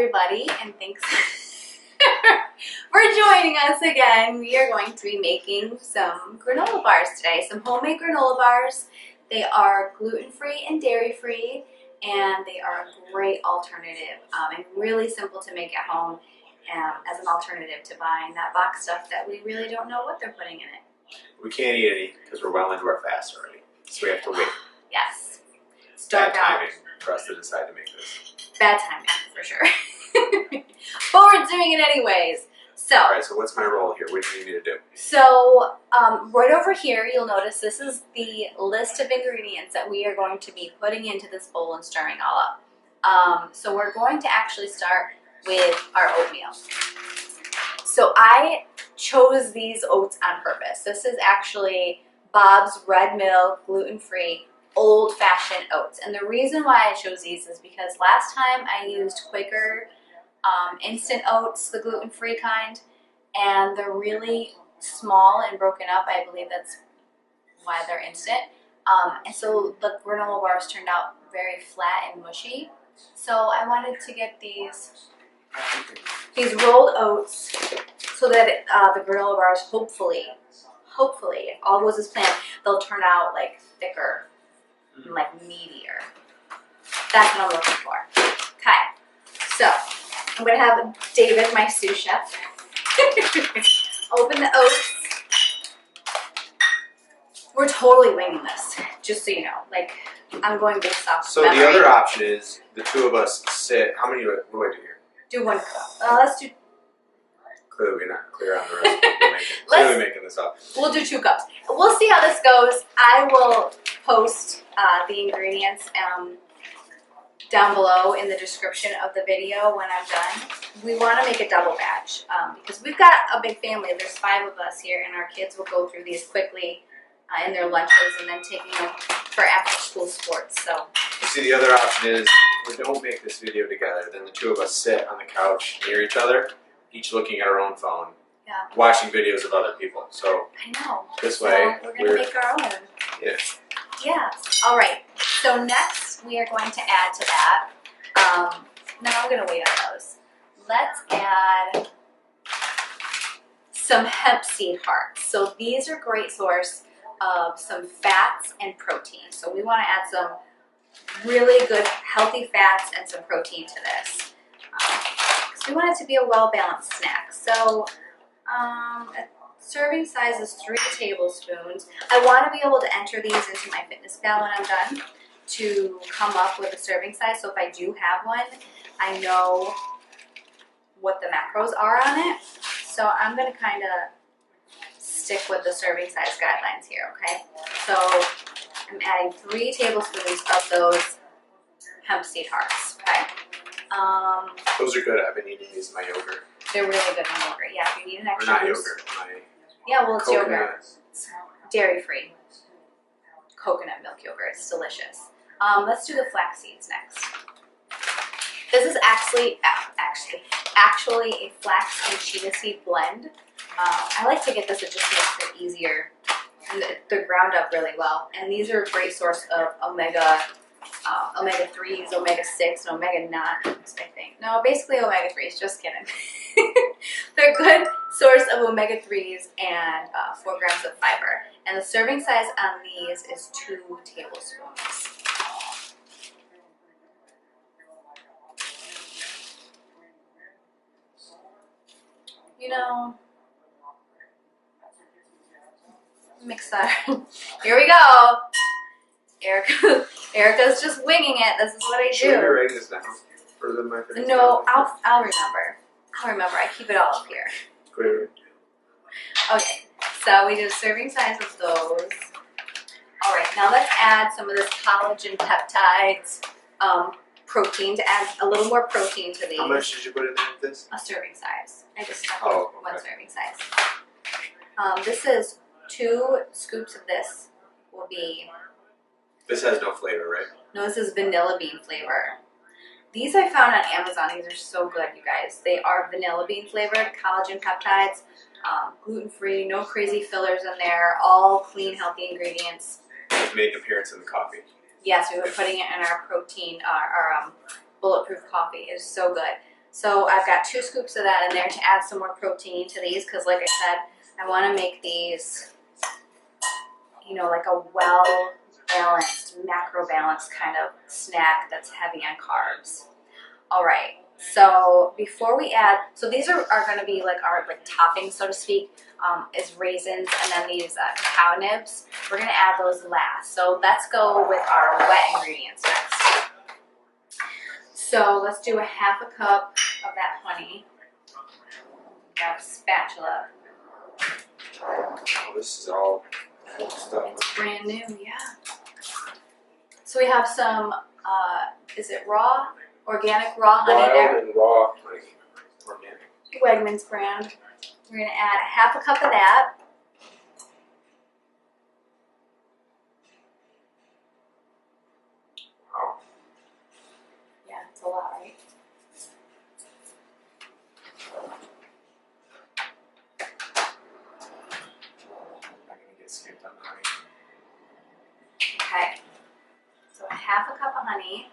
everybody, and thanks for joining us again. We are going to be making some granola bars today, some homemade granola bars. They are gluten-free and dairy-free, and they are a great alternative and really simple to make at home as an alternative to buying that box stuff that we really don't know what they're putting in it. We can't eat any because we're well into our fast already, so we have to wait. Yes. It's dark Bad out. timing for us to decide to make this. Bad timing, for sure. But we're doing it anyways. So, All right, so what's my role here? What do you need me to do? So, right over here, you'll notice this is the list of ingredients that we are going to be putting into this bowl and stirring all up. So we're going to actually start with our oatmeal. So I chose these oats on purpose. This is actually Bob's Red Mill gluten-free old-fashioned oats. And the reason why I chose these is because last time I used Quaker instant oats, the gluten-free kind, and they're really small and broken up. I believe that's why they're instant. And so the granola bars turned out very flat and mushy. So I wanted to get these rolled oats so that the granola bars, hopefully, if all goes as planned, they'll turn out like thicker and like meatier. That's what I'm looking for. Okay, so I'm gonna have David, my sous chef, open the oats. We're totally winging this, just so you know. Like, I'm going based off So memory. the other option is the two of us sit. How many do I do here? Do one cup. Let's do. Clearly not clear on the rest. Clearly making this up. We'll do 2 cups. We'll see how this goes. I will post the ingredients down below in the description of the video when I'm done. We want to make a double batch because we've got a big family. There's 5 of us here, and our kids will go through these quickly in their lunches and then taking them for after-school sports. So, You see, the other option is if we don't make this video together, then the two of us sit on the couch near each other, each looking at our own phone, yeah, watching videos of other people. So I know. this So way, we're gonna make our own. yeah. Yes. All right. So next we are going to add to that. No, I'm going to wait on those. Let's add some hemp seed hearts. So these are a great source of some fats and protein. So we want to add some really good healthy fats and some protein to this. Because we want it to be a well-balanced snack. So a serving size is 3 tablespoons. I want to be able to enter these into my FitnessPal when I'm done to come up with a serving size. So if I do have one, I know what the macros are on it. So I'm going to kind of stick with the serving size guidelines here, okay? So I'm adding 3 tablespoons of those hemp seed hearts, okay? Those are good. I've been eating these in my yogurt. They're really good in yogurt. Yeah, if you need an Or extra not boost. yogurt. My Yeah, well, it's yogurt. coconut. It's dairy-free. Coconut milk yogurt. It's delicious. Let's do the flax seeds next. This is actually a flax and chia seed blend. I like to get this. It just makes it easier. And they're ground up really well. And these are a great source of omega-3s, omega-6, and omega-9, I think. No, basically omega-3s, just kidding. They're a good source of omega-3s and 4 grams of fiber. And the serving size on these is 2 tablespoons. You know, mix that. Here we go. Erica's just winging it. This is what I Should we be do. writing this down for my FitnessPal? No, I'll remember. I keep it all up here. Clearly. Okay, so we do a serving size of those. All right, now let's add some of this collagen peptides, protein, to add a little more protein to these. How much did you put in there with this? A serving size. I just stuck Oh, with 1 okay. serving size. This is 2 scoops of this will be, This has no flavor, right? no, this is vanilla bean flavor. These I found on Amazon. These are so good, you guys. They are vanilla bean flavored, collagen peptides, gluten-free, no crazy fillers in there, all clean, healthy ingredients. It's made an appearance in the coffee. Yes, we were putting it in our protein, our bulletproof coffee. It's so good. So I've got 2 scoops of that in there to add some more protein to these because, like I said, I want to make these, you know, like a well-balanced, macro-balanced kind of snack that's heavy on carbs. All right, so before we add, so these are going to be like our toppings, so to speak, is raisins and then these cacao nibs. We're going to add those last. So let's go with our wet ingredients next. So let's do a 1/2 cup of that honey. Grab a spatula. Oh, this is all stuff. It's brand new, yeah. So we have some, is it raw? Organic raw honey there. Wild and raw honey. Organic. Wegmans brand. We're going to add a 1/2 cup of that. Wow. Yeah, it's a lot, right? I'm not gonna get skipped on honey. Okay. So a 1/2 cup of honey.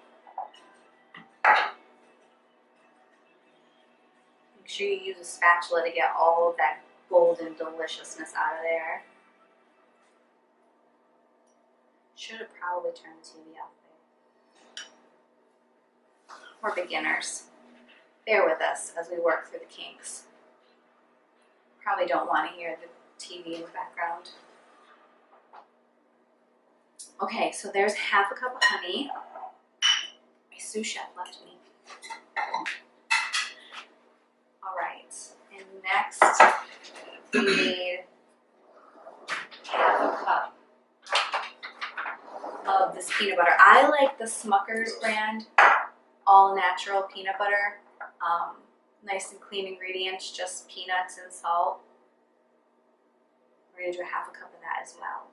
Make sure you use a spatula to get all of that golden deliciousness out of there. Should have probably turned the TV off there. We're beginners. Bear with us as we work through the kinks. Probably don't want to hear the TV in the background. Okay, so there's 1/2 cup of honey. My sous chef left me. All right, and next we need 1/2 cup of this peanut butter. I like the Smucker's brand, all natural peanut butter. Nice and clean ingredients, just peanuts and salt. We're gonna do a 1/2 cup of that as well.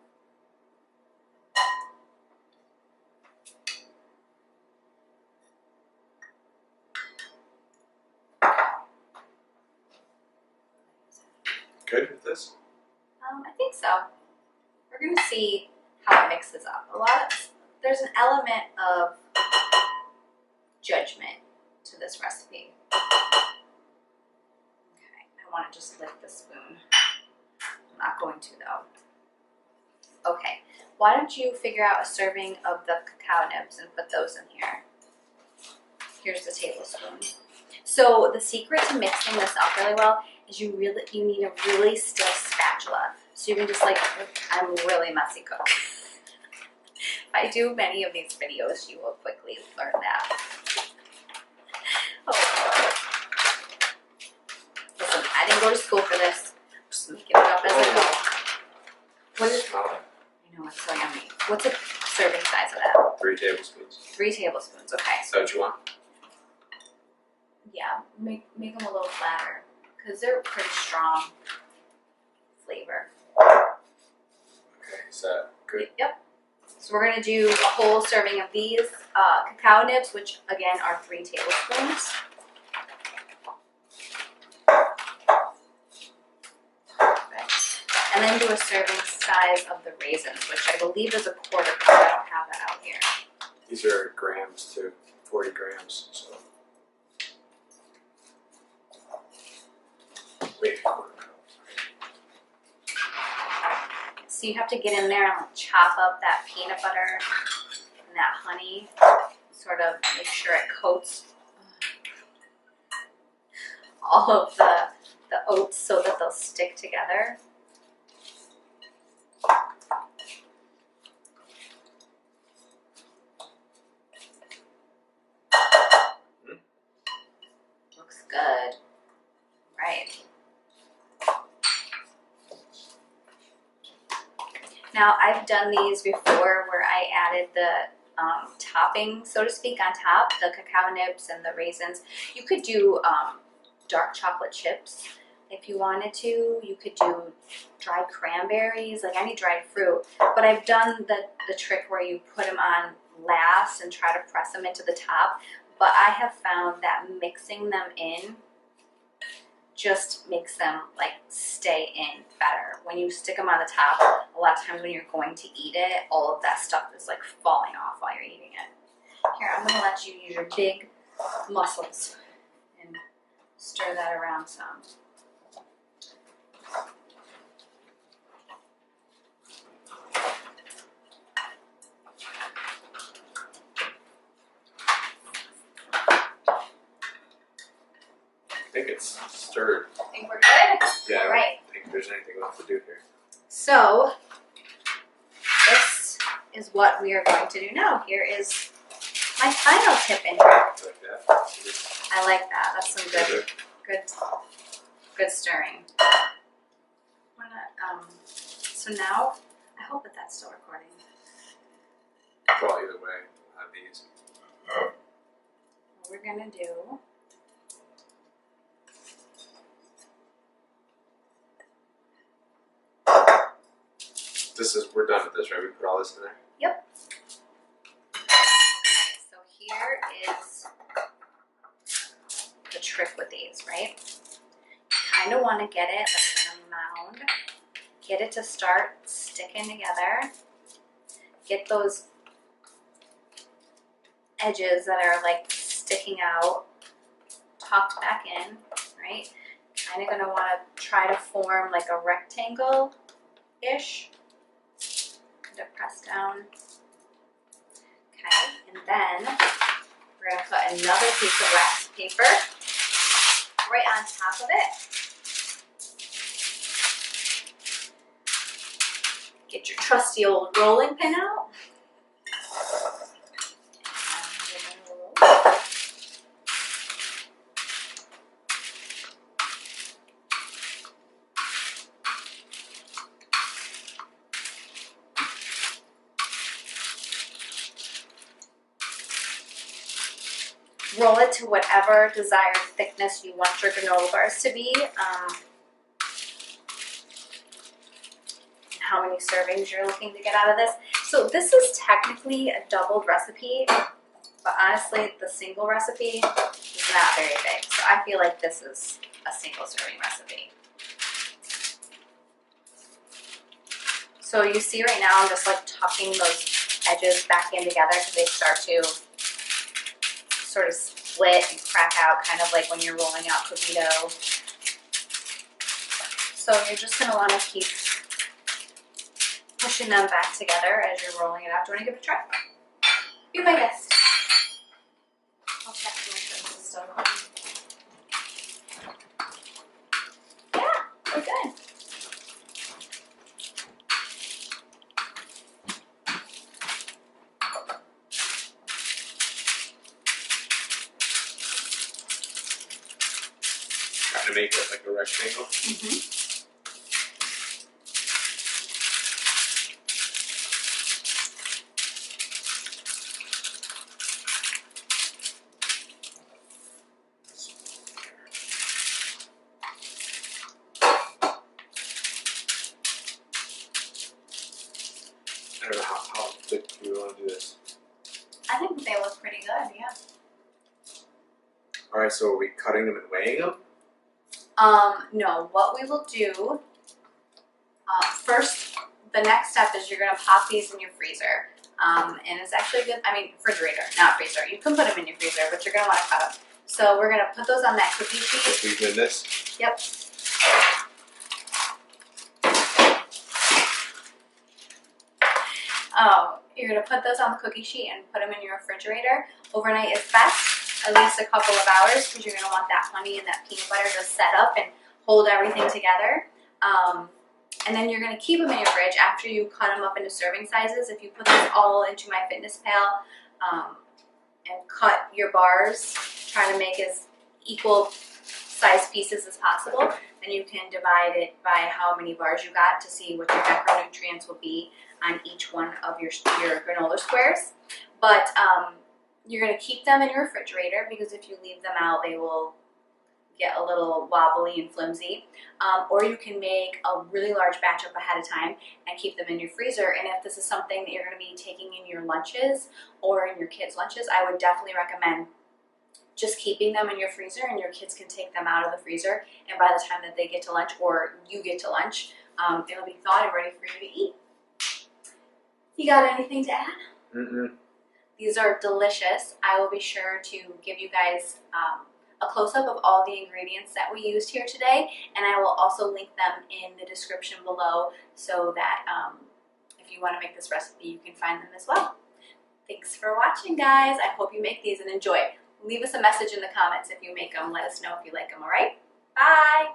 Good with this? I think so. We're gonna see how it mixes up. There's an element of judgment to this recipe. Okay, I want to just lick the spoon. I'm not going to though. Okay, why don't you figure out a serving of the cacao nibs and put those in here. Here's the tablespoon. So the secret to mixing this up really well is you need a really stiff spatula. So you can just I'm really messy cook. If I do many of these videos, you will quickly learn that. Oh. Listen, I didn't go to school for this. I'm just making it up as I go. What is? Smell it. I know, it's so yummy. What's a serving size of that? 3 tablespoons. 3 tablespoons. Okay. Is that what you want? Yeah, make them a little flatter because they're pretty strong flavor. Okay, is that good? Yep. So we're gonna do a whole serving of these cacao nibs, which again are 3 tablespoons. Perfect. And then do a serving size of the raisins, which I believe is a 1/4 cup. I don't have that out here. These are grams too, 40 grams. So. Wait, 1/4 cup. So you have to get in there and chop up that peanut butter and that honey, sort of make sure it coats all of the oats so that they'll stick together. Looks good. Right. Now, I've done these before where I added the topping, so to speak, on top, the cacao nibs and the raisins. You could do dark chocolate chips if you wanted to. You could do dried cranberries, like any dried fruit. But I've done the trick where you put them on last and try to press them into the top. But I have found that mixing them in just makes them stay in better. When you stick them on the top, a lot of times when you're going to eat it, all of that stuff is falling off while you're eating it. Here, I'm gonna let you use your big muscles and Stir that around some. I think it's stirred. I think we're good? Yeah, I All right. don't think there's anything left to do here. So, this is what we are going to do now. Here is my final tip in here. Like that. I like that. That's some good stirring. So now, I hope that that's still recording. Well, either way, we'll have these. What we're gonna do. We're done with this, right? We put all this in there? Yep. Okay, so here is the trick with these, right? You kind of want to get it like in a mound. Get it to start sticking together. Get those edges that are like sticking out tucked back in, right? Kind of going to want to try to form like a rectangle-ish. To press down. Okay, and then we're going to put another piece of wax paper right on top of it. Get your trusty old rolling pin out. Roll it to whatever desired thickness you want your granola bars to be. How many servings you're looking to get out of this. So this is technically a doubled recipe, but honestly, the single recipe is not very big. So I feel like this is a single serving recipe. So you see right now, I'm just like tucking those edges back in together because they start to sort of split and crack out, kind of like when you're rolling out cookie dough. So you're just going to want to keep pushing them back together as you're rolling it out. Do you want to give it a try? Be my guest. I'll check to make sure this is still going. Yeah, we're good. Trying to make it like a rectangle. Mm-hmm. I don't know how thick do we want to do this. I think they look pretty good, yeah. Alright, so are we cutting them and weighing them? No, what we will do, first, the next step is you're going to pop these in your freezer. And it's actually good, refrigerator, not freezer. You can put them in your freezer, but you're going to want to cut them. So we're going to put those on that cookie sheet. Just leave them in this? Yep. You're going to put those on the cookie sheet and put them in your refrigerator. Overnight is best, at least a couple of hours, because you're going to want that honey and that peanut butter to set up and hold everything together. And then you're going to keep them in your fridge after you cut them up into serving sizes. If you put them all into my fitness pal and cut your bars, try to make as equal size pieces as possible, then you can divide it by how many bars you got to see what your macronutrients will be on each one of your granola squares. But you're going to keep them in your refrigerator because if you leave them out, they will get a little wobbly and flimsy. Or you can make a really large batch up ahead of time and keep them in your freezer. And if this is something that you're going to be taking in your lunches or in your kids' lunches, I would definitely recommend just keeping them in your freezer, and your kids can take them out of the freezer, and by the time that they get to lunch or you get to lunch, it'll be thawed and ready for you to eat. You got anything to add? Mm-mm. These are delicious. I will be sure to give you guys a close-up of all the ingredients that we used here today, and I will also link them in the description below so that if you want to make this recipe, you can find them as well. Thanks for watching, guys. I hope you make these and enjoy. Leave us a message in the comments if you make them. Let us know if you like them, all right? Bye!